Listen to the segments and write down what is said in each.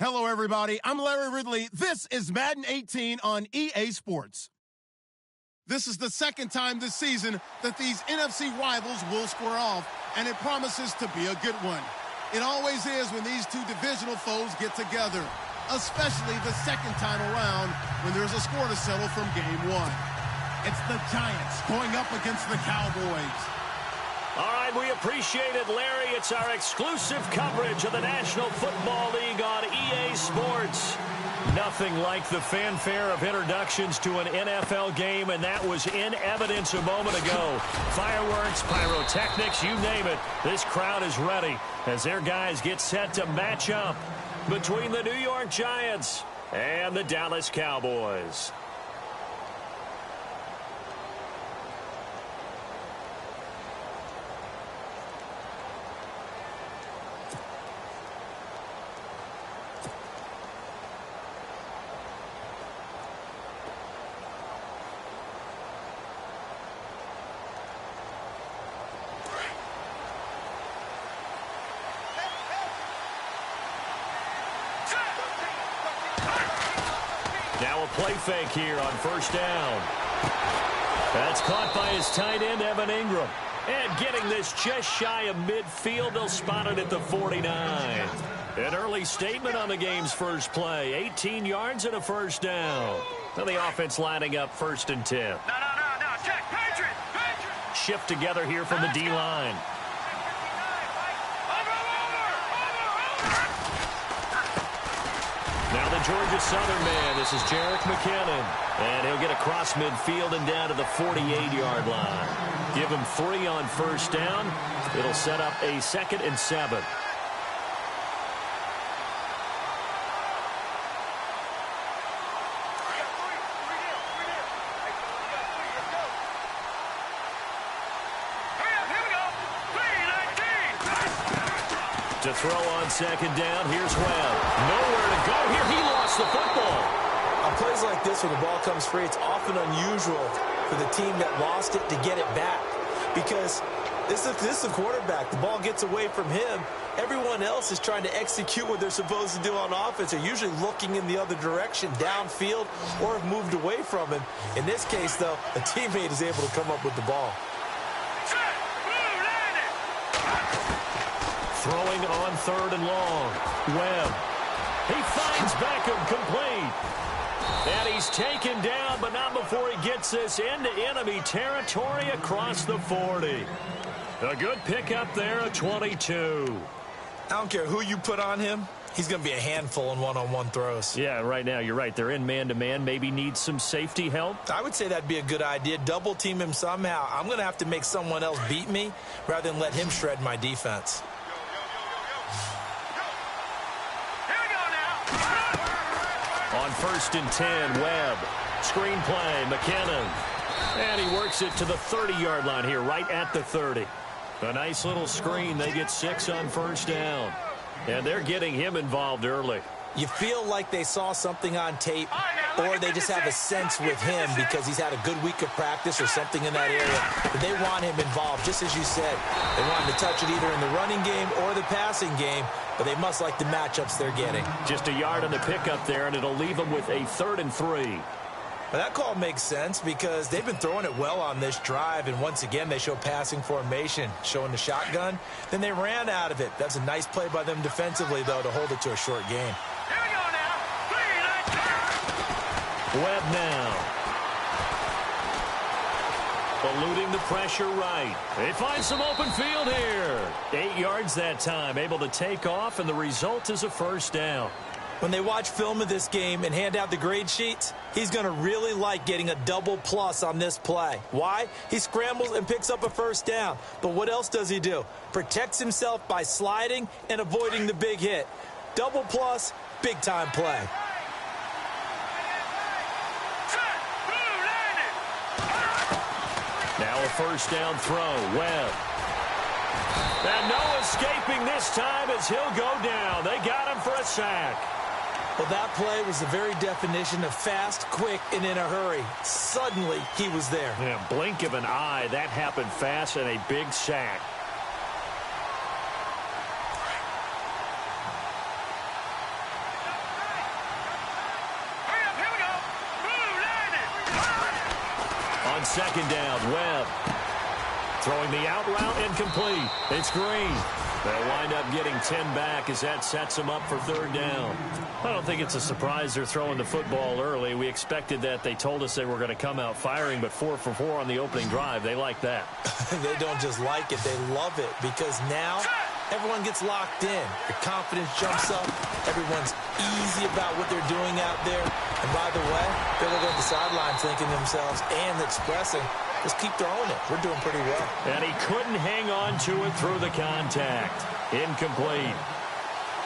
Hello, everybody. I'm Larry Ridley. This is Madden 18 on EA Sports. This is the second time this season that these NFC rivals will square off, and it promises to be a good one. It always is when these two divisional foes get together, especially the second time around when there's a score to settle from game one. It's the Giants going up against the Cowboys. All right, we appreciate it, Larry. It's our exclusive coverage of the National Football League on EA Sports. Nothing like the fanfare of introductions to an NFL game, and that was in evidence a moment ago. Fireworks, pyrotechnics, you name it. This crowd is ready as their guys get set to match up between the New York Giants and the Dallas Cowboys. Now a play fake here on first down. That's caught by his tight end, Evan Ingram. And getting this just shy of midfield, they'll spot it at the 49. An early statement on the game's first play. 18 yards and a first down. Now the offense lining up 1st and 10. No. Check. Patriot. Shift together here from the D-line. Now the Georgia Southern man, this is Jerick McKinnon. And he'll get across midfield and down to the 48-yard line. Give him 3 on first down. It'll set up a 2nd and 7. To throw on 2nd down, here's Webb. Nowhere to go here. He lost the football. On plays like this, when the ball comes free, it's often unusual for the team that lost it to get it back. Because this is the quarterback. The ball gets away from him. Everyone else is trying to execute what they're supposed to do on offense. They're usually looking in the other direction, downfield, or have moved away from him. In this case, though, a teammate is able to come up with the ball. Throwing on 3rd and long. Webb. He finds Beckham complete. And he's taken down, but not before he gets this into enemy territory across the 40. A good pickup there, a 22. I don't care who you put on him. He's going to be a handful in one-on-one throws. Yeah, right now, you're right. They're in man-to-man. Maybe need some safety help. I would say that'd be a good idea. Double team him somehow. I'm going to have to make someone else beat me rather than let him shred my defense. On 1st and 10, Webb. Screen play, McKinnon. And he works it to the 30-yard line here, right at the 30. A nice little screen. They get 6 on first down. And they're getting him involved early. You feel like they saw something on tape, or they just have a sense with him because he's had a good week of practice or something in that area. But they want him involved, just as you said. They want him to touch it either in the running game or the passing game, but they must like the matchups they're getting. Just a yard on the pickup there, and it'll leave them with a 3rd and 3. Well, that call makes sense because they've been throwing it well on this drive, and once again, they show passing formation, showing the shotgun. Then they ran out of it. That's a nice play by them defensively, though, to hold it to a short game. Here we go now. Webb now. Eluding the pressure right. They find some open field here. 8 yards that time, able to take off, and the result is a first down. When they watch film of this game and hand out the grade sheets, he's going to really like getting a double plus on this play. Why? He scrambles and picks up a first down. But what else does he do? Protects himself by sliding and avoiding the big hit. Double plus, big-time play. Now a first down throw. Webb. And no escaping this time as he'll go down. They got him for a sack. Well, that play was the very definition of fast, quick, and in a hurry. Suddenly, he was there. In a blink of an eye, that happened fast and a big sack. On second down, Webb. Throwing the out route incomplete. It's Green. They'll wind up getting 10 back as that sets them up for third down. I don't think it's a surprise they're throwing the football early. We expected that. They told us they were going to come out firing, but 4 for 4 on the opening drive. They like that. They don't just like it. They love it because now everyone gets locked in. Your confidence jumps up. Everyone's easy about what they're doing out there. And by the way, they're looking at the sidelines thinking to themselves and expressing, just keep throwing it. We're doing pretty well. And he couldn't hang on to it through the contact. Incomplete.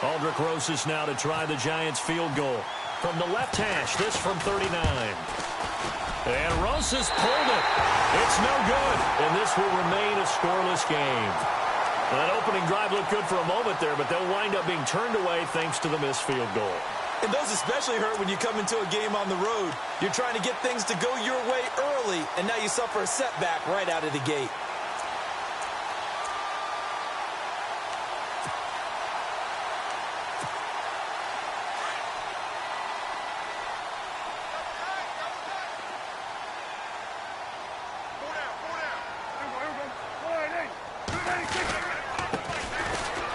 Aldrich Rosas now to try the Giants field goal. From the left hash, this from 39. And Rosas pulled it. It's no good. And this will remain a scoreless game. That opening drive looked good for a moment there, but they'll wind up being turned away thanks to the missed field goal. And those especially hurt when you come into a game on the road. You're trying to get things to go your way early, and now you suffer a setback right out of the gate.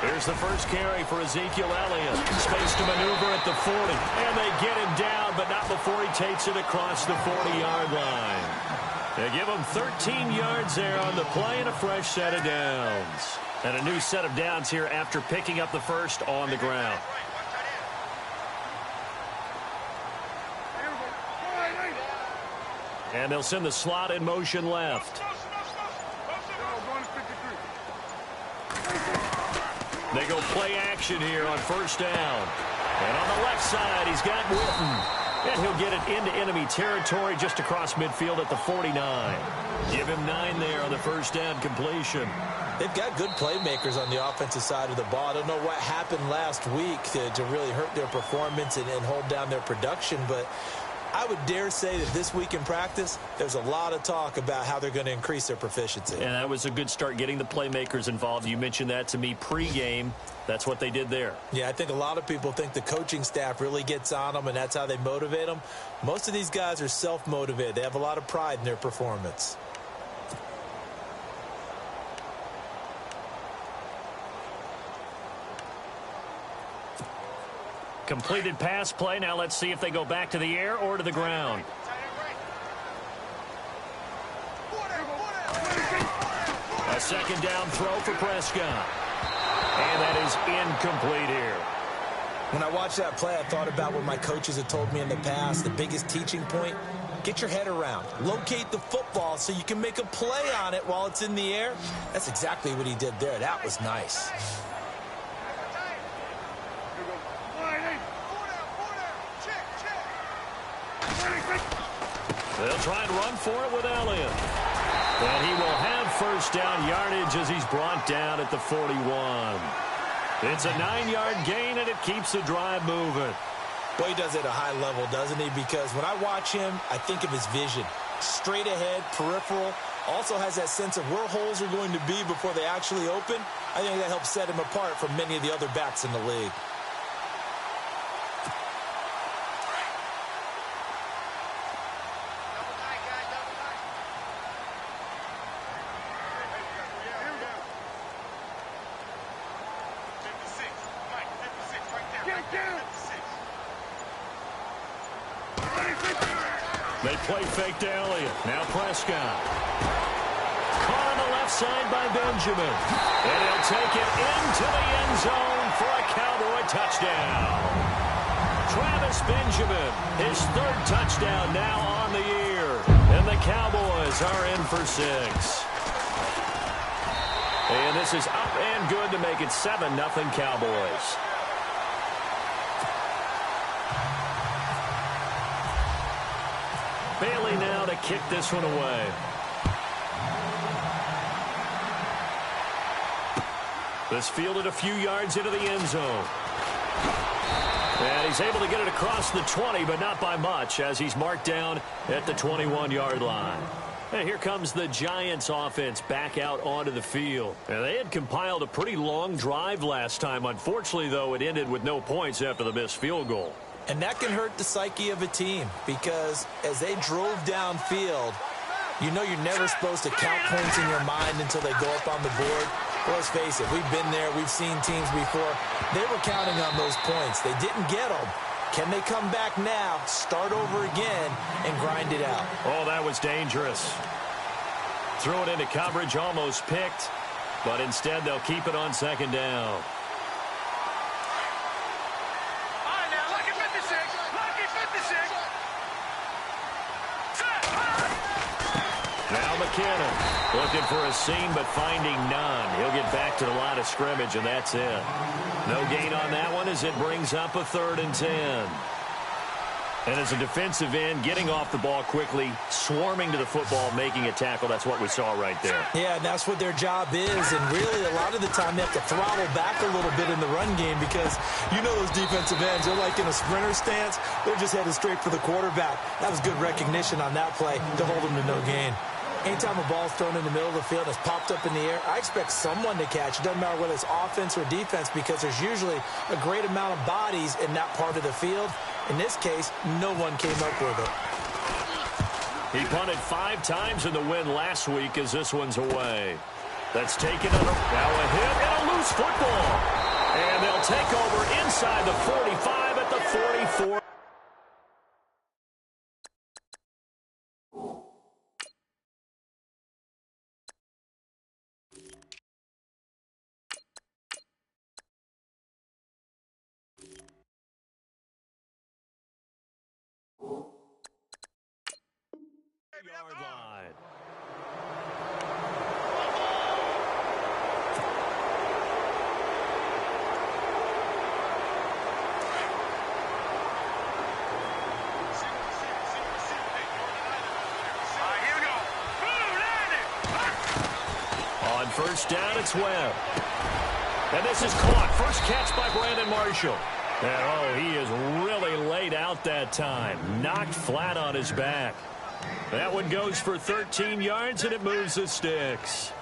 Here's the first carry for Ezekiel Elliott. Space to maneuver at the 40. And they get him down, but not before he takes it across the 40-yard line. They give him 13 yards there on the play and a fresh set of downs. And a new set of downs here after picking up the first on the ground. And they'll send the slot in motion left. They go play action here on first down. And on the left side, he's got Witten. And he'll get it into enemy territory just across midfield at the 49. Give him 9 there on the first down completion. They've got good playmakers on the offensive side of the ball. I don't know what happened last week to really hurt their performance and hold down their production, but I would dare say that this week in practice, there's a lot of talk about how they're going to increase their proficiency. And that was a good start, getting the playmakers involved. You mentioned that to me pregame. That's what they did there. Yeah, I think a lot of people think the coaching staff really gets on them, and that's how they motivate them. Most of these guys are self-motivated. They have a lot of pride in their performance. Completed pass play. Now let's see if they go back to the air or to the ground. A second down throw for Prescott. And that is incomplete here. When I watched that play, I thought about what my coaches have told me in the past. The biggest teaching point, get your head around. Locate the football so you can make a play on it while it's in the air. That's exactly what he did there. That was nice. They'll try and run for it with Elliott. And he will have first down yardage as he's brought down at the 41. It's a 9-yard gain, and it keeps the drive moving. Well, he does it at a high level, doesn't he? Because when I watch him, I think of his vision. Straight ahead, peripheral. Also has that sense of where holes are going to be before they actually open. I think that helps set him apart from many of the other backs in the league. They play fake to Elliott. Now Prescott. Caught on the left side by Benjamin. And he'll take it into the end zone for a Cowboy touchdown. Travis Benjamin, his 3rd touchdown now on the year. And the Cowboys are in for 6. And this is up and good to make it 7-0 Cowboys. Bailey now to kick this one away. This fielded a few yards into the end zone. And he's able to get it across the 20, but not by much, as he's marked down at the 21-yard line. And here comes the Giants offense back out onto the field. And they had compiled a pretty long drive last time. Unfortunately, though, it ended with no points after the missed field goal. And that can hurt the psyche of a team because as they drove downfield, You know you're never supposed to count points in your mind until they go up on the board. Well, let's face it, we've been there. We've seen teams before. They were counting on those points. They didn't get them. Can they come back now, start over again, and grind it out? Oh, that was dangerous. Threw it into coverage, almost picked, but instead they'll keep it on second down. All right, now, lucky 56. Lucky 56. Now McKinnon looking for a seam, but finding none. He'll get back to the line of scrimmage, and that's it. No gain on that one as it brings up a 3rd and 10. And as a defensive end, getting off the ball quickly, swarming to the football, making a tackle, that's what we saw right there. Yeah, and that's what their job is. And really, a lot of the time, they have to throttle back a little bit in the run game because you know those defensive ends, they're like in a sprinter stance. They're just headed straight for the quarterback. That was good recognition on that play to hold them to no gain. Anytime a ball's thrown in the middle of the field and it's popped up in the air, I expect someone to catch. It doesn't matter whether it's offense or defense because there's usually a great amount of bodies in that part of the field. In this case, no one came up with it. He punted 5 times in the win last week as this one's away. That's taken it. Now a hit and a loose football. And they'll take over inside the 45 at the 44. Yard line. Here we go. Boom, landed. On first down, it's Webb. And this is caught. First catch by Brandon Marshall. And, oh, he is really laid out that time. Knocked flat on his back. That one goes for 13 yards, and it moves the sticks.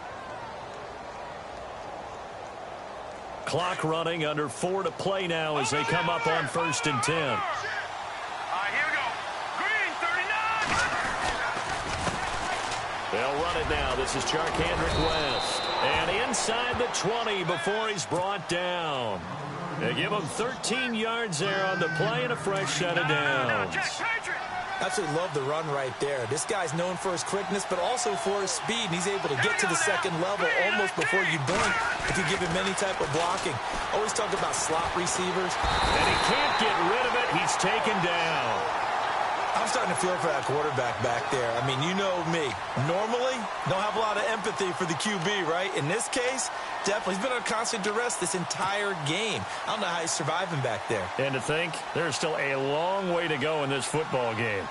Clock running, under 4 to play now as they come up on 1st and 10. Here we go. Green, 39. They'll run it now. This is Charkandrick West. And inside the 20 before he's brought down. They give him 13 yards there on the play and a fresh set of downs. Absolutely love the run right there. This guy's known for his quickness, but also for his speed. He's able to get to the second level almost before you blink if you give him any type of blocking. Always talk about slot receivers. And he can't get rid of it. He's taken down. I'm starting to feel for that quarterback back there. I mean, you know me. Normally, don't have a lot of empathy for the QB, right? In this case, definitely. He's been under constant duress this entire game. I don't know how he's surviving back there. And to think, there's still a long way to go in this football game.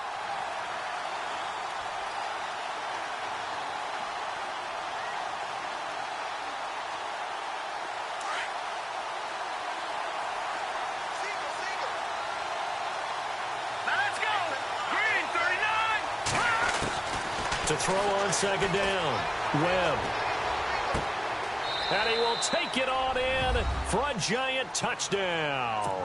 To throw on second down, Webb. And he will take it on in for a Giant touchdown.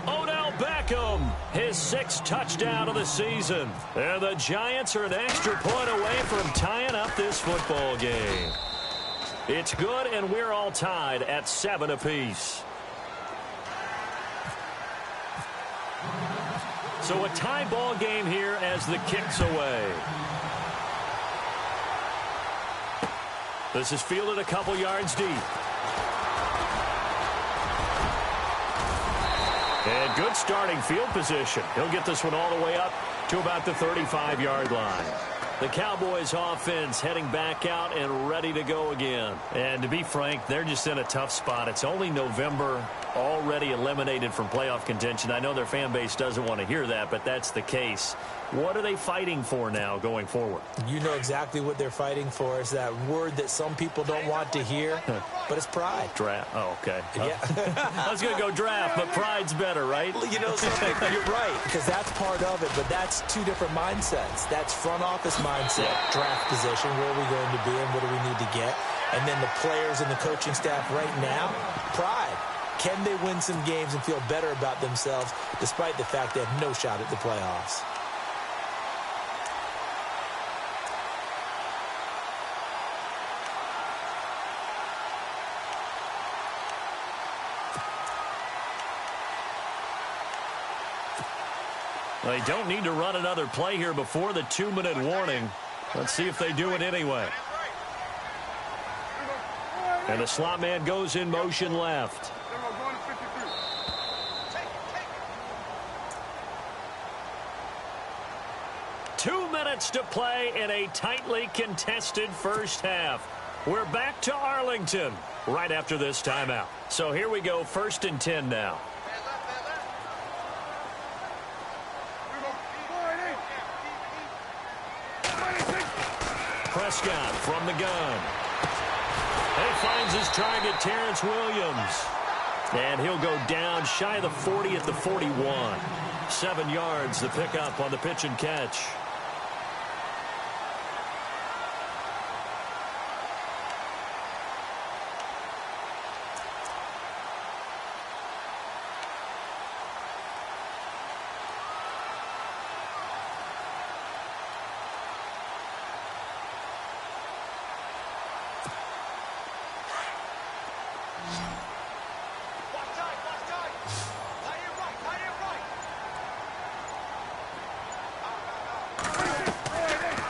Odell Beckham, his 6th touchdown of the season. And the Giants are an extra point away from tying up this football game. It's good, and we're all tied at 7 apiece. So a tie ball game here as the kick's away. This is fielded a couple yards deep. And good starting field position. He'll get this one all the way up to about the 35-yard line. The Cowboys offense heading back out and ready to go again. And to be frank, they're just in a tough spot. It's only November, already eliminated from playoff contention. I know their fan base doesn't want to hear that, but that's the case. What are they fighting for now going forward? You know exactly what they're fighting for. Is that word that some people don't want to hear, but it's pride. Draft. Oh, okay. Yeah. I was going to go draft, but pride's better, right? You know something? You're right, because that's part of it, but that's 2 different mindsets. That's front office mindset, draft position, where are we going to be and what do we need to get? And then the players and the coaching staff right now, pride. Can they win some games and feel better about themselves despite the fact they have no shot at the playoffs? They don't need to run another play here before the 2-minute warning. Let's see if they do it anyway. And the slot man goes in motion left. 2 minutes to play in a tightly contested first half. We're back to Arlington right after this timeout. So here we go, 1st and 10 now. Prescott from the gun. He finds his target, Terrence Williams. And he'll go down shy of the 40 at the 41. 7 yards the pickup on the pitch and catch.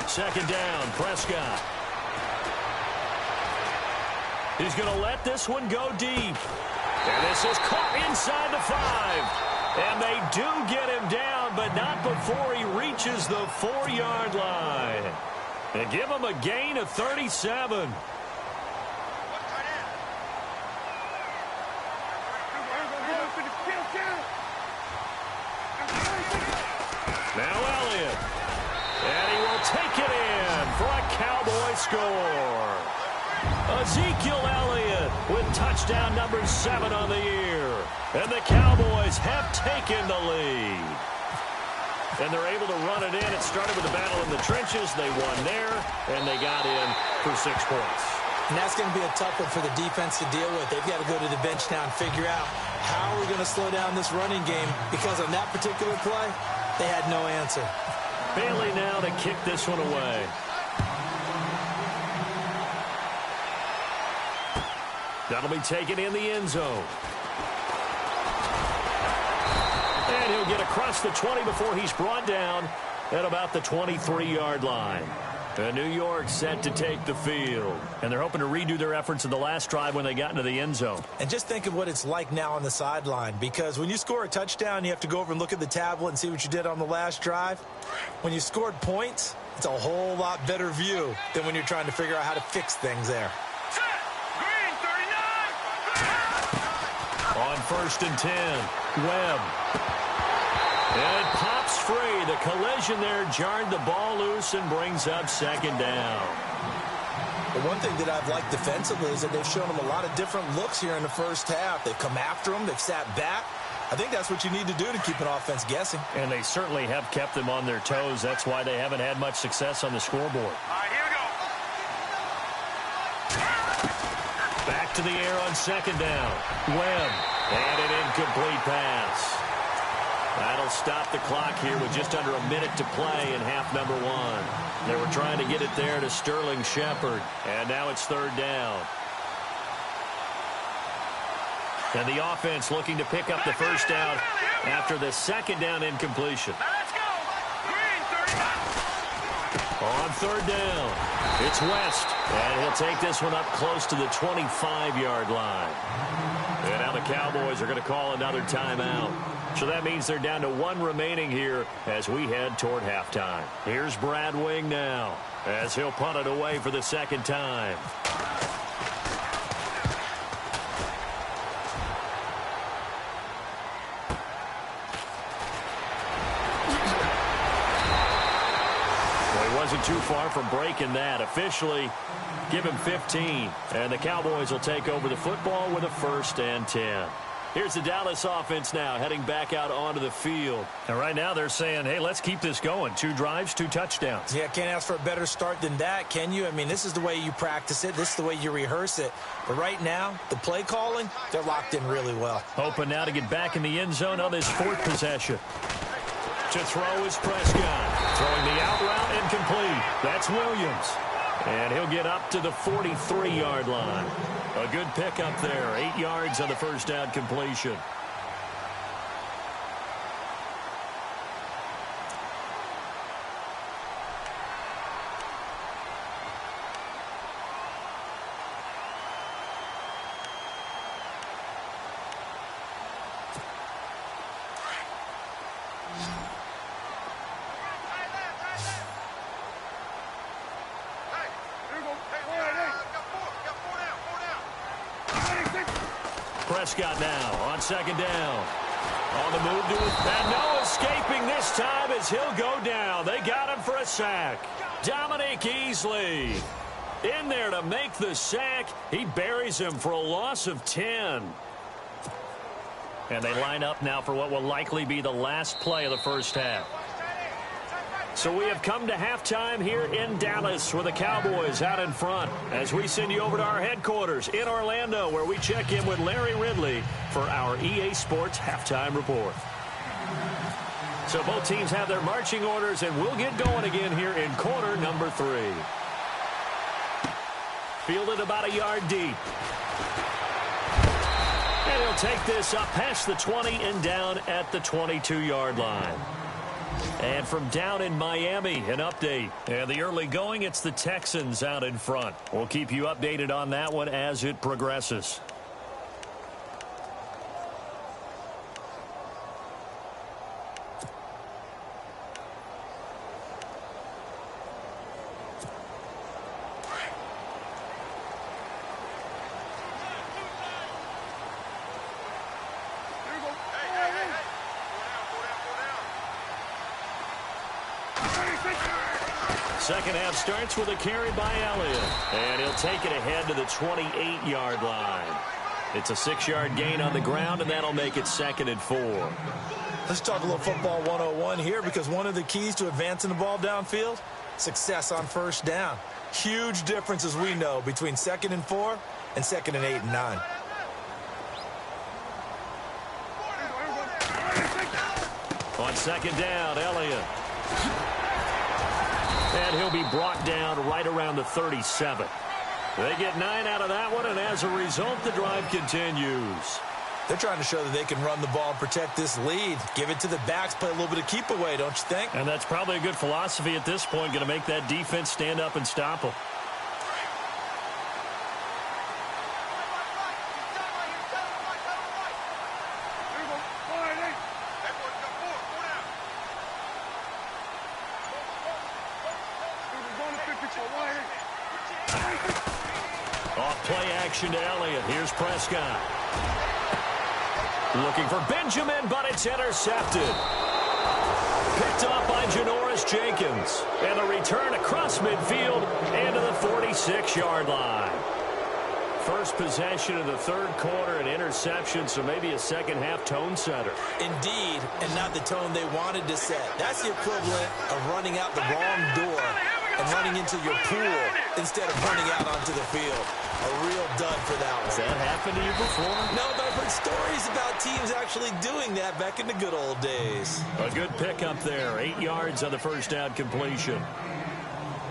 Second down, Prescott. He's going to let this one go deep. And this is caught inside the 5. And they do get him down, but not before he reaches the 4-yard line. They give him a gain of 37. Now Elliott. And he will take it in for a Cowboy score. Ezekiel Elliott with touchdown number 7 on the year. And the Cowboys have taken the lead. And they're able to run it in. It started with a battle in the trenches. They won there, and they got in for 6 points. And that's going to be a tough one for the defense to deal with. They've got to go to the bench now and figure out how we're going to slow down this running game, because on that particular play, they had no answer. Bailey now to kick this one away. That'll be taken in the end zone. And he'll get across the 20 before he's brought down at about the 23-yard line. And New York set to take the field. And they're hoping to redo their efforts in the last drive when they got into the end zone. And just think of what it's like now on the sideline, because when you score a touchdown, you have to go over and look at the tablet and see what you did on the last drive. When you scored points, it's a whole lot better view than when you're trying to figure out how to fix things there. On 1st and 10, Webb. And it pops free. The collision there jarred the ball loose and brings up 2nd down. The one thing that I've liked defensively is that they've shown them a lot of different looks here in the first half. They've come after them. They've sat back. I think that's what you need to do to keep an offense guessing. And they certainly have kept them on their toes. That's why they haven't had much success on the scoreboard. All right, here we go. Back to the air on 2nd down. Webb. And an incomplete pass. That'll stop the clock here with just under a minute to play in half number 1. They were trying to get it there to Sterling Shepard. And now it's 3rd down. And the offense looking to pick up the first down after the 2nd down incompletion. Let's go. Green, 39. On 3rd down, it's West. And he'll take this one up close to the 25-yard line. And now the Cowboys are going to call another timeout. So that means they're down to 1 remaining here as we head toward halftime. Here's Brad Wing now as he'll punt it away for the 2nd time. Well, he wasn't too far from breaking that. Officially, give him 15. And the Cowboys will take over the football with a 1st and 10. Here's the Dallas offense now heading back out onto the field. And right now they're saying, hey, let's keep this going. 2 drives, 2 touchdowns. Yeah, can't ask for a better start than that, can you? I mean, this is the way you practice it. This is the way you rehearse it. But right now, the play calling, they're locked in really well. Hoping now to get back in the end zone on this 4th possession. To throw is Prescott. Throwing the out route incomplete. That's Williams. And he'll get up to the 43-yard line. A good pickup there. 8 yards on the first down completion. Prescott now on second down. On the move to it. And no escaping this time as he'll go down. They got him for a sack. Dominique Easley in there to make the sack. He buries him for a loss of 10. And they line up now for what will likely be the last play of the first half. So we have come to halftime here in Dallas with the Cowboys out in front as we send you over to our headquarters in Orlando where we check in with Larry Ridley for our EA Sports Halftime Report. So both teams have their marching orders and we'll get going again here in quarter number 3. Fielded about a yard deep. And he'll take this up past the 20 and down at the 22-yard line. And from down in Miami, an update. And the early going, it's the Texans out in front. We'll keep you updated on that one as it progresses. Second half starts with a carry by Elliott. And he'll take it ahead to the 28-yard line. It's a 6-yard gain on the ground, and that'll make it 2nd and 4. Let's talk a little football 101 here because one of the keys to advancing the ball downfield, success on first down. Huge difference, as we know, between 2nd and 4 and 2nd and 8 and 9. On second down, Elliott. And he'll be brought down right around the 37. They get 9 out of that one, and as a result, the drive continues. They're trying to show that they can run the ball and protect this lead. Give it to the backs, play a little bit of keep away, don't you think? And that's probably a good philosophy at this point, going to make that defense stand up and stop them. Off play action to Elliott. Here's Prescott. Looking for Benjamin, but it's intercepted. Picked off by Janoris Jenkins. And a return across midfield and to the 46-yard line. First possession of the third quarter, an interception, so maybe a second half tone setter. Indeed, and not the tone they wanted to set. That's the equivalent of running out the wrong door and running into your pool instead of running out onto the field. A real dud for that one. Has that happened to you before? No, but I've heard stories about teams actually doing that back in the good old days. A good pickup there. 8 yards on the first down completion.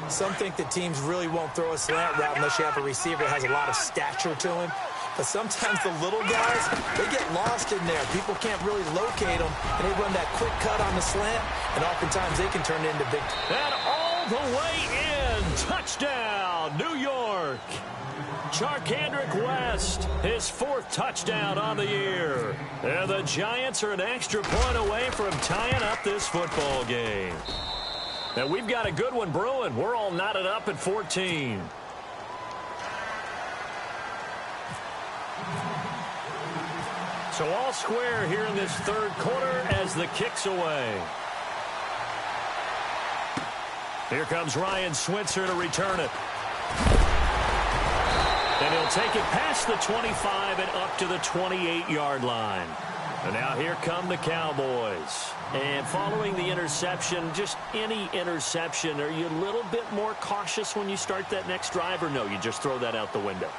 Some think that teams really won't throw a slant route unless you have a receiver that has a lot of stature to him. But sometimes the little guys, they get lost in there. People can't really locate them, and they run that quick cut on the slant, and oftentimes they can turn it into big. And all the way in. Touchdown, New York. Charkandrick West, his 4th touchdown on the year. And the Giants are an extra point away from tying up this football game. Now, we've got a good one brewing. We're all knotted up at 14. So all square here in this third quarter as the kick's away. Here comes Ryan Switzer to return it. And he'll take it past the 25 and up to the 28-yard line. And now here come the Cowboys. And following the interception, just any interception, are you a little bit more cautious when you start that next drive, or no, you just throw that out the window?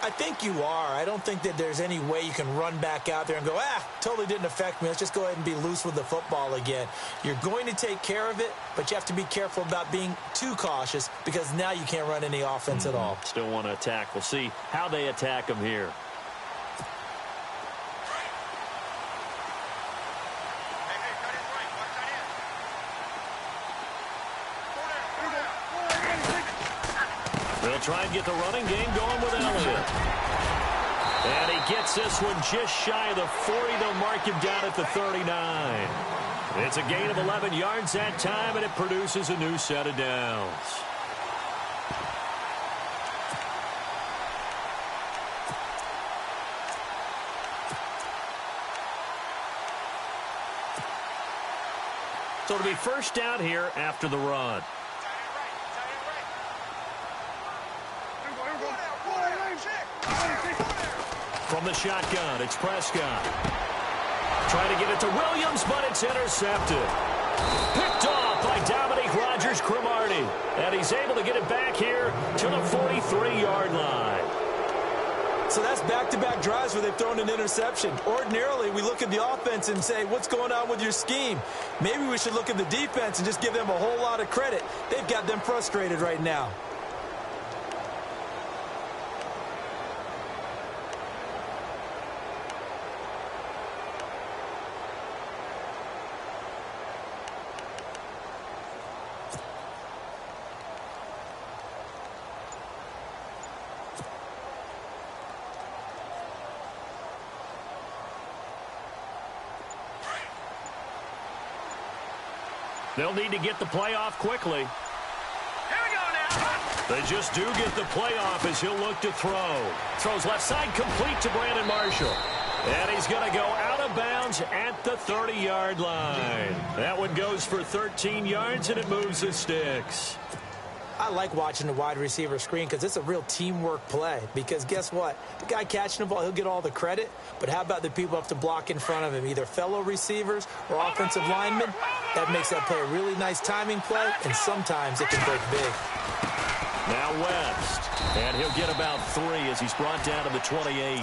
I think you are. I don't think that there's any way you can run back out there and go, totally didn't affect me. Let's just go ahead and be loose with the football again. You're going to take care of it, but you have to be careful about being too cautious because now you can't run any offense at all. Still want to attack. We'll see how they attack them here. They'll try and get the running game going with Elliott. And he gets this one just shy of the 40. They'll mark him down at the 39. It's a gain of 11 yards that time, and it produces a new set of downs. So it'll be first down here after the run. From the shotgun, it's Prescott. Trying to get it to Williams, but it's intercepted. Picked off by Dominique Rodgers-Cromartie. And he's able to get it back here to the 43-yard line. So that's back-to-back drives where they've thrown an interception. Ordinarily, we look at the offense and say, what's going on with your scheme? Maybe we should look at the defense and just give them a whole lot of credit. They've got them frustrated right now. They'll need to get the play off quickly. Here we go now. They just do get the play off as he'll look to throw. Throws left side complete to Brandon Marshall. And he's going to go out of bounds at the 30-yard line. That one goes for 13 yards, and it moves the sticks. I like watching the wide receiver screen because it's a real teamwork play. Because guess what? The guy catching the ball, he'll get all the credit. But how about the people have to block in front of him, either fellow receivers or offensive linemen? That makes that play a really nice timing play, and sometimes it can break big. Now West. And he'll get about 3 as he's brought down to the 28.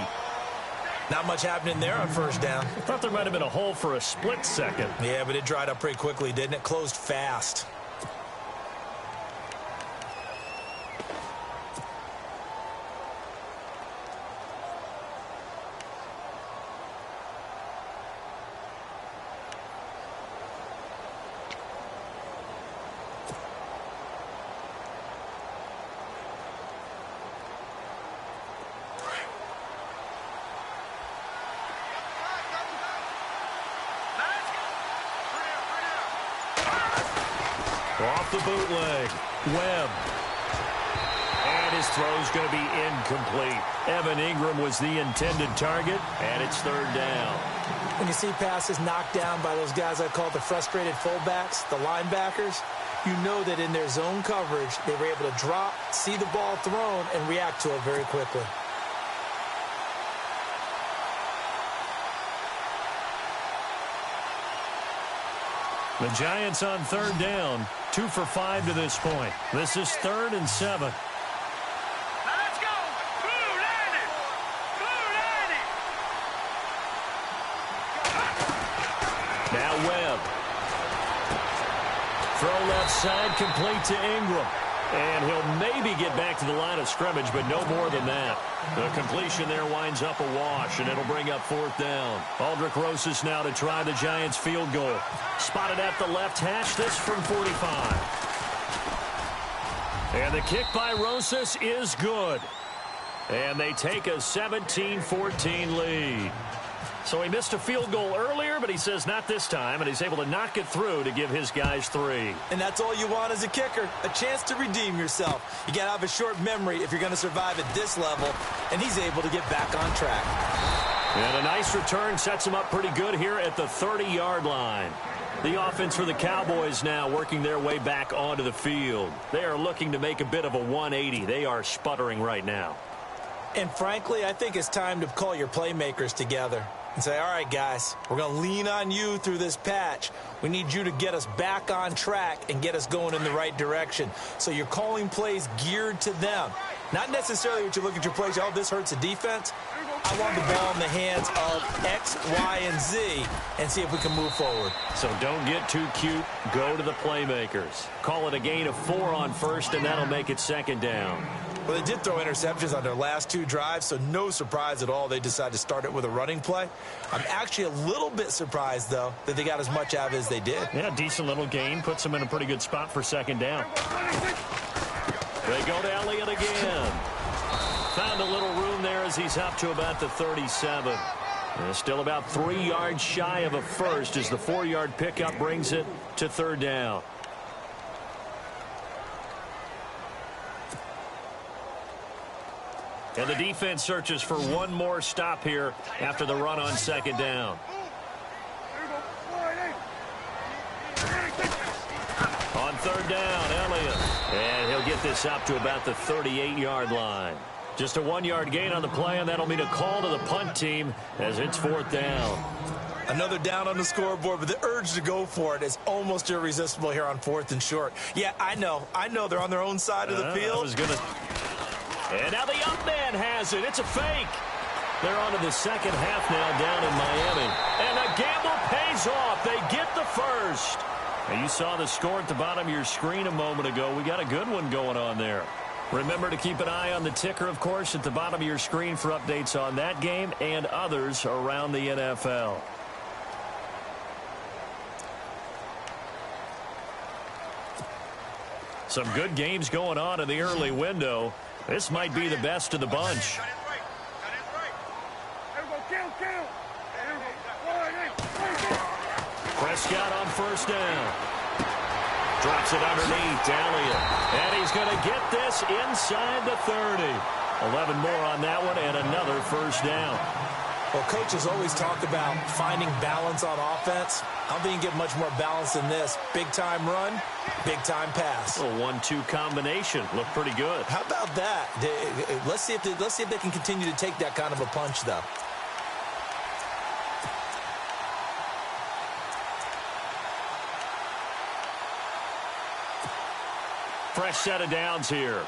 Not much happening there on first down. I thought there might have been a hole for a split second. Yeah, but it dried up pretty quickly, didn't it? Closed fast. Off the bootleg, Webb. And his throw's going to be incomplete. Evan Ingram was the intended target, and it's third down. When you see passes knocked down by those guys I call the frustrated fullbacks, the linebackers, you know that in their zone coverage, they were able to drop, see the ball thrown, and react to it very quickly. The Giants on third down, 2 for 5 to this point. This is 3rd and 7. Now let's go. Blue landed. Blue landed. Now Webb. Throw left side, complete to Ingram. And he'll maybe get back to the line of scrimmage, but no more than that. The completion there winds up a wash, and it'll bring up 4th down. Aldrick Rosas now to try the Giants' field goal. Spotted at the left hash, this from 45. And the kick by Rosas is good. And they take a 17-14 lead. So he missed a field goal earlier, but he says not this time, and he's able to knock it through to give his guys 3. And that's all you want as a kicker, a chance to redeem yourself. You got to have a short memory if you're going to survive at this level, and he's able to get back on track. And a nice return sets him up pretty good here at the 30-yard line. The offense for the Cowboys now working their way back onto the field. They are looking to make a bit of a 180. They are sputtering right now. And frankly, I think it's time to call your playmakers together and say, all right, guys, we're going to lean on you through this patch. We need you to get us back on track and get us going in the right direction. So you're calling plays geared to them. Not necessarily what you look at your plays, oh, this hurts the defense. I want the ball in the hands of X, Y, and Z and see if we can move forward. So don't get too cute. Go to the playmakers. Call it a gain of 4 on first, and that'll make it 2nd down. Well, they did throw interceptions on their last 2 drives, so no surprise at all they decided to start it with a running play. I'm actually a little bit surprised, though, that they got as much out of it as they did. Yeah, decent little gain. Puts them in a pretty good spot for 2nd down. They go to Elliott again. Found a little room there as he's up to about the 37. And still about 3 yards shy of a first as the 4-yard pickup brings it to 3rd down. And the defense searches for one more stop here after the run on 2nd down. On third down, Elliott. And he'll get this up to about the 38-yard line. Just a 1-yard gain on the play, and that'll mean a call to the punt team as it's fourth down. Another down on the scoreboard, but the urge to go for it is almost irresistible here on 4th and short. Yeah, I know they're on their own side of the field. And now the up man has it. It's a fake. They're on to the second half now down in Miami. And the gamble pays off. They get the first. Now you saw the score at the bottom of your screen a moment ago. We got a good one going on there. Remember to keep an eye on the ticker, of course, at the bottom of your screen for updates on that game and others around the NFL. Some good games going on in the early window. This might be the best of the bunch. Prescott on first down. Drops it underneath, Elliott. And he's going to get this inside the 30. 11 more on that one and another first down. Well, coaches always talk about finding balance on offense. I don't think you get much more balance than this. Big-time run, big-time pass. A 1-2 combination. Looked pretty good. How about that? Let's see if they can continue to take that kind of a punch, though. Fresh set of downs here.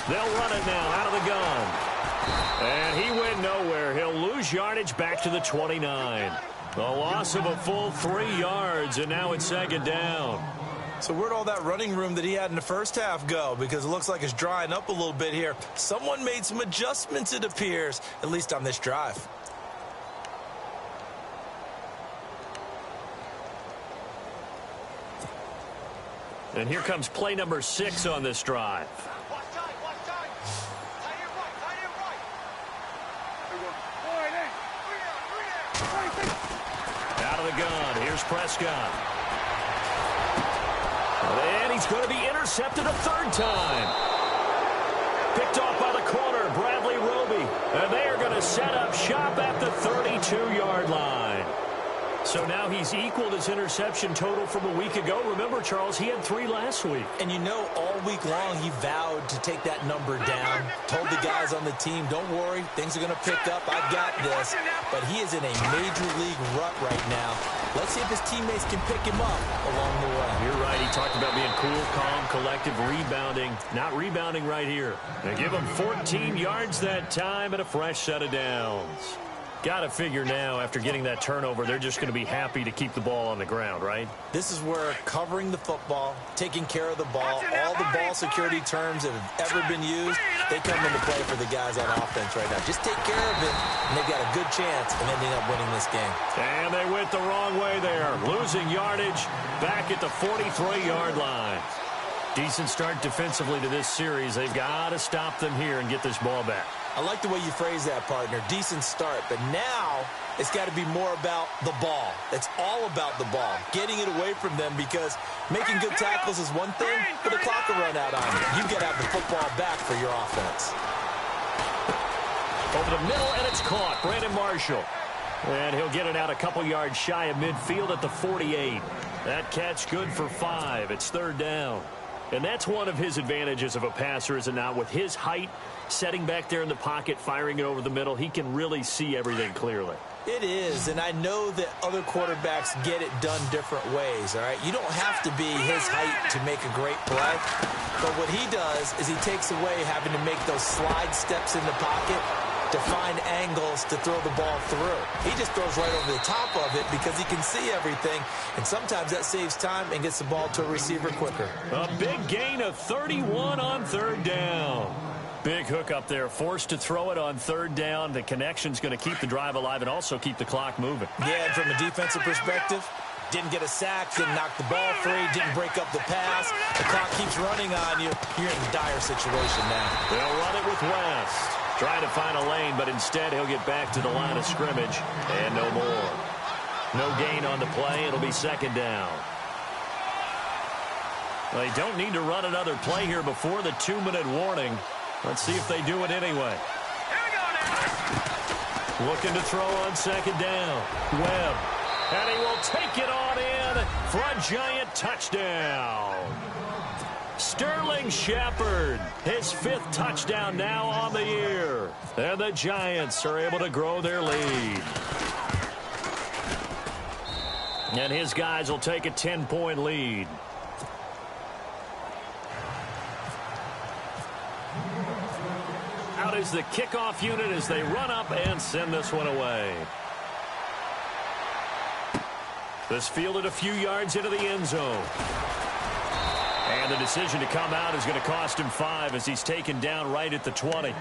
They'll run it now out of the gun. And he went nowhere. He'll lose yardage back to the 29. A loss of a full 3 yards, and now it's second down. So where'd all that running room that he had in the first half go? Because it looks like it's drying up a little bit here. Someone made some adjustments, it appears, at least on this drive. And here comes play number 6 on this drive. Out of the gun. Here's Prescott. And he's going to be intercepted a third time. Picked off by the corner, Bradley Roby. And they are going to set up shop at the 32-yard line. So now he's equaled his interception total from a week ago. Remember, Charles, he had 3 last week. And you know, all week long he vowed to take that number down. Told the guys on the team, don't worry, things are going to pick up. I've got this. But he is in a major league rut right now. Let's see if his teammates can pick him up along the way. You're right. He talked about being cool, calm, collective, rebounding. Not rebounding right here. They give him 14 yards that time and a fresh set of downs. Got to figure now, after getting that turnover, they're just going to be happy to keep the ball on the ground, right? This is where covering the football, taking care of the ball, all the ball security terms that have ever been used, they come into play for the guys on offense right now. Just take care of it, and they've got a good chance of ending up winning this game. And they went the wrong way there, losing yardage back at the 43-yard line. Decent start defensively to this series. They've got to stop them here and get this ball back. I like the way you phrase that, partner. Decent start. But now it's got to be more about the ball. It's all about the ball. Getting it away from them, because making good tackles is one thing, but the clock will run out on you. You've got to have the football back for your offense. Over the middle, and it's caught. Brandon Marshall. And he'll get it out a couple yards shy of midfield at the 48. That catch good for 5. It's third down. And that's one of his advantages of a passer, is it not? With his height, setting back there in the pocket, firing it over the middle, he can really see everything clearly. It is, and I know that other quarterbacks get it done different ways, all right? You don't have to be his height to make a great play, but what he does is he takes away having to make those slide steps in the pocket to find angles to throw the ball through. He just throws right over the top of it because he can see everything, and sometimes that saves time and gets the ball to a receiver quicker. A big gain of 31 on third down. Big hook up there, forced to throw it on third down. The connection's going to keep the drive alive and also keep the clock moving. Yeah, and from a defensive perspective, didn't get a sack, didn't knock the ball free, didn't break up the pass. The clock keeps running on you. You're in a dire situation now. They'll run it with West. Trying to find a lane, but instead he'll get back to the line of scrimmage. And no more. No gain on the play. It'll be second down. They don't need to run another play here before the 2-minute warning. Let's see if they do it anyway. Here we go now. Looking to throw on second down. Webb. And he will take it on in for a giant touchdown. Sterling Shepard, his 5th touchdown now on the year. And the Giants are able to grow their lead. And his guys will take a 10-point lead. Out is the kickoff unit as they run up and send this one away. This fielded a few yards into the end zone. And the decision to come out is going to cost him 5 as he's taken down right at the 20.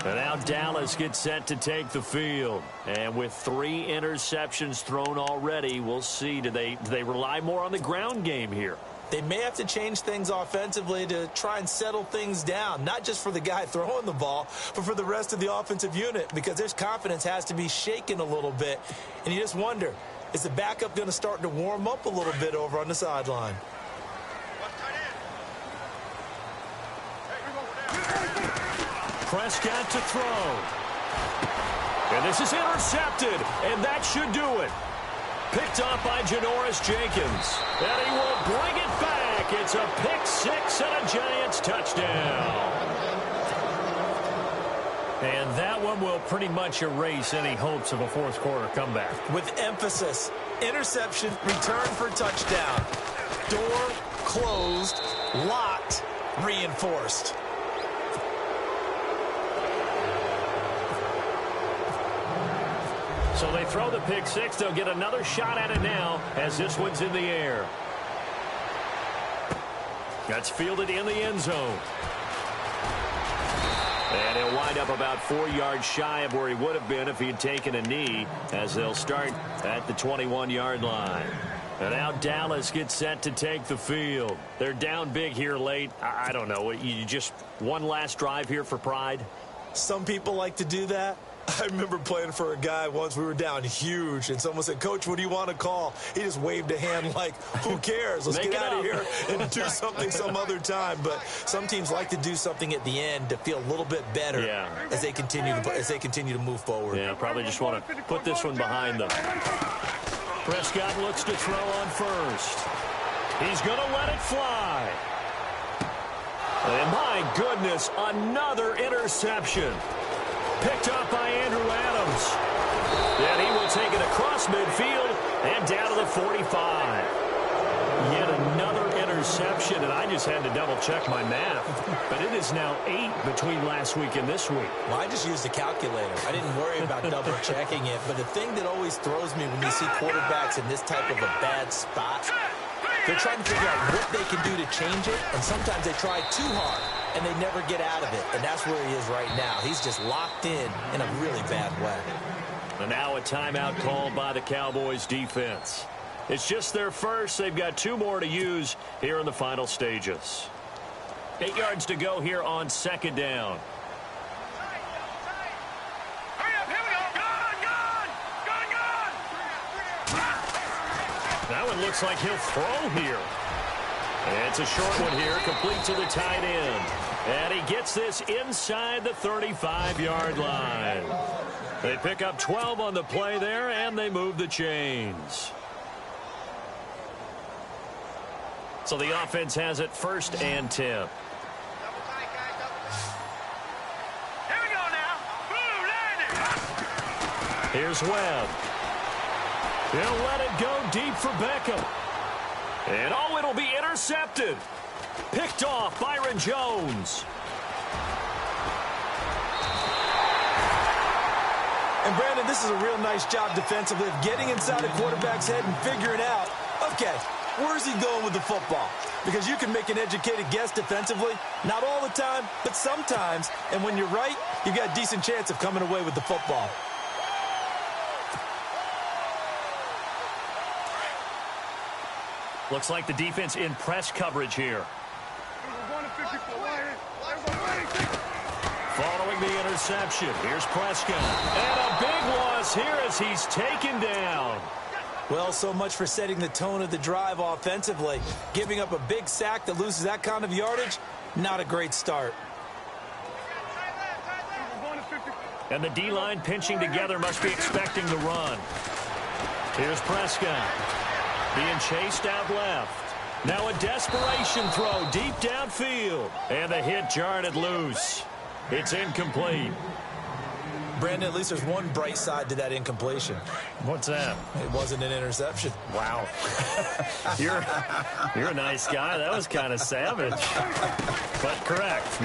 And now Dallas gets set to take the field. And with 3 interceptions thrown already, we'll see. Do they rely more on the ground game here? They may have to change things offensively to try and settle things down, not just for the guy throwing the ball, but for the rest of the offensive unit, because their confidence has to be shaken a little bit. And you just wonder, is the backup going to start to warm up a little bit over on the sideline? Prescott to throw. And this is intercepted, and that should do it. Picked off by Janoris Jenkins. And he will bring it back. It's a pick 6 and a Giants touchdown. And that one will pretty much erase any hopes of a fourth quarter comeback. With emphasis, interception, return for touchdown. Door closed, locked, reinforced. So they throw the pick 6. They'll get another shot at it now as this one's in the air. That's fielded in the end zone. And he'll wind up about 4 yards shy of where he would have been if he had taken a knee, as they'll start at the 21-yard line. And now Dallas gets set to take the field. They're down big here late. I don't know. You just one last drive here for pride? Some people like to do that. I remember playing for a guy once. We were down huge, and someone said, "Coach, what do you want to call?" He just waved a hand like, who cares? Let's get out of here and do something some other time. But some teams like to do something at the end to feel a little bit better as they continue to move forward. Yeah, probably just want to put this one behind them. Prescott looks to throw on first. He's going to let it fly. And my goodness, another interception. Picked up by Andrew Adams. And he will take it across midfield and down to the 45. Yet another interception, and I just had to double-check my math. But it is now 8 between last week and this week. Well, I just used a calculator. I didn't worry about double-checking it. But the thing that always throws me when you see quarterbacks in this type of a bad spot, they're trying to figure out what they can do to change it, and sometimes they try too hard, and they never get out of it. And that's where he is right now. He's just locked in a really bad way. And now a timeout called by the Cowboys defense. It's just their first. They've got 2 more to use here in the final stages. 8 yards to go here on second down. Hurry up, here we go. That one looks like he'll throw here. And it's a short one here, complete to the tight end. And he gets this inside the 35-yard line. They pick up 12 on the play there, and they move the chains. So the offense has it 1st and 10. Here we go now. Boom, landing. Here's Webb. He'll let it go deep for Beckham. And it'll be intercepted. Picked off Byron Jones. And Brandon, this is a real nice job defensively of getting inside a quarterback's head and figuring out, okay, where's he going with the football? Because you can make an educated guess defensively, not all the time, but sometimes. And when you're right, you've got a decent chance of coming away with the football. Looks like the defense in press coverage here. Following the interception, here's Prescott. And a big loss here as he's taken down. Well, so much for setting the tone of the drive offensively. Giving up a big sack that loses that kind of yardage, not a great start. And the D-line pinching together must be expecting the run. Here's Prescott. Being chased out left. Now a desperation throw deep downfield. And the hit jarred it loose. It's incomplete. Brandon, at least there's one bright side to that incompletion. What's that? It wasn't an interception. Wow. You're a nice guy. That was kind of savage. But correct.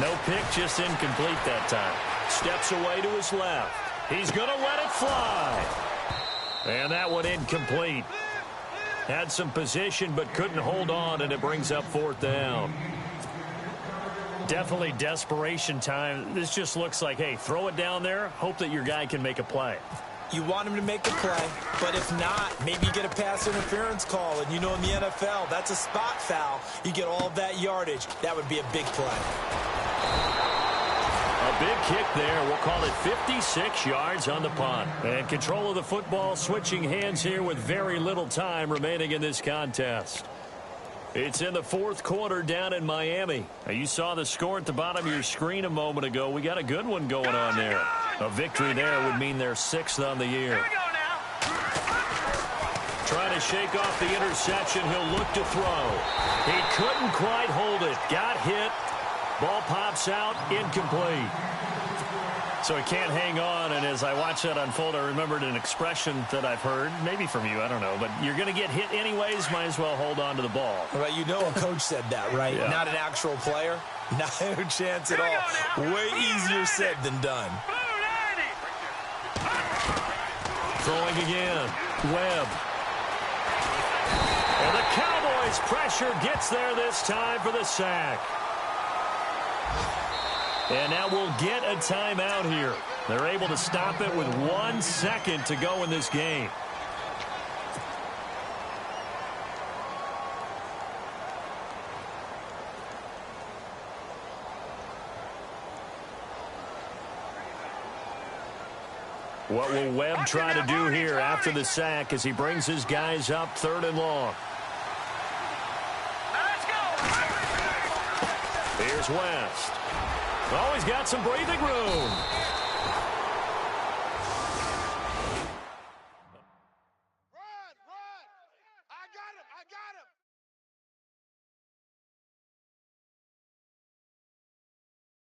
No pick, just incomplete that time. Steps away to his left. He's going to let it fly. And that one incomplete. Had some position but couldn't hold on, and it brings up 4th down. Definitely desperation time. This just looks like, hey, throw it down there, hope that your guy can make a play. You want him to make the play, but if not, maybe you get a pass interference call. And you know in the NFL, that's a spot foul. You get all of that yardage. That would be a big play. A big kick there. We'll call it 56 yards on the punt. And control of the football switching hands here with very little time remaining in this contest. It's in the 4th quarter down in Miami. Now, you saw the score at the bottom of your screen a moment ago. We got a good one going on there. A victory there would mean they're 6th on the year. Here we go now. Trying to shake off the interception. He'll look to throw. He couldn't quite hold it. Got hit. Ball pops out. Incomplete. So he can't hang on, and as I watch that unfold, I remembered an expression that I've heard, maybe from you, I don't know, but you're going to get hit anyways, might as well hold on to the ball. Right, you know a coach said that, right? Yeah. Not an actual player. Not a chance at all. Way easier said than done. Throwing again. Webb. And the Cowboys' pressure gets there this time for the sack. And now we'll get a timeout here. They're able to stop it with 1 second to go in this game. What will Webb try to do here after the sack as he brings his guys up 3rd and long? Let's go. Here's West. Oh, he's got some breathing room.